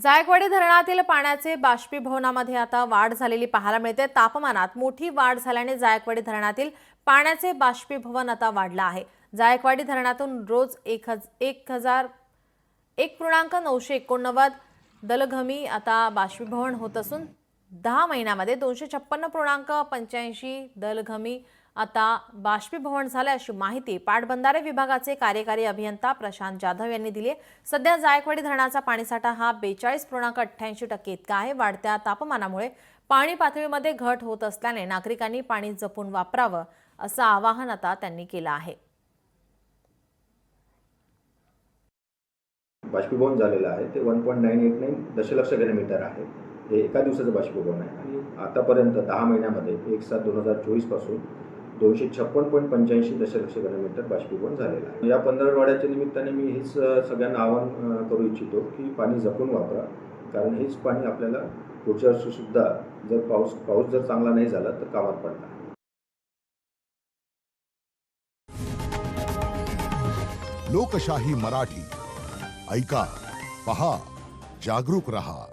जायकवाडी धरणातील पाण्याचे बाष्पीभवनामध्ये आता वाढ झालेली पाहायला मिळते। तापमानात मोठी वाढ झाल्याने जायकवाडी धरणातील पाण्याचे बाष्पीभवन आता वाढलं आहे। जायकवाडी धरणातून रोज 1.989 दलघमी आता बाष्पीभवन होत असून 10 महिन्यामध्ये 256.85 दलघमी आता बाष्पीभवन झाले अशी माहिती पाटबंधारे विभागाचे कार्यकारी अभियंता प्रशांत जाधव यांनी दिली आहे। सध्या जायकवाडी धरणाचा पाणीसाठा हा 42.88% इतका आहे। वाढत्या तापमानामुळे पाणी पातळीमध्ये घट होत असल्याने नागरिकांनी पाणी जपून वापरावं असं आवाहन आता त्यांनी केलं आहे। बाष्पीभवन झालेलं आहे ते 1.989 दशलक्ष घनमीटर आहे। हे एका दिवसाचं बाष्पीभवन आहे आणि आतापर्यंत 10 महिन्यामध्ये 1/7/2024 पासून 256.85 दशलक्ष घनमीटर बाष्पीभवन झालेलं आहे। या पंधरवड्याच्या निमित्ताने मी हेच सगळ्यांना आवाहन करू इच्छितो की पाणी जपून वापरा, कारण हेच पाणी आपल्याला पुढच्या वर्षी सुद्धा जर पाऊस जर चांगला नाही झाला तर कामात पडणार। लोकशाही मराठी ऐका, पहा, जागरूक रहा।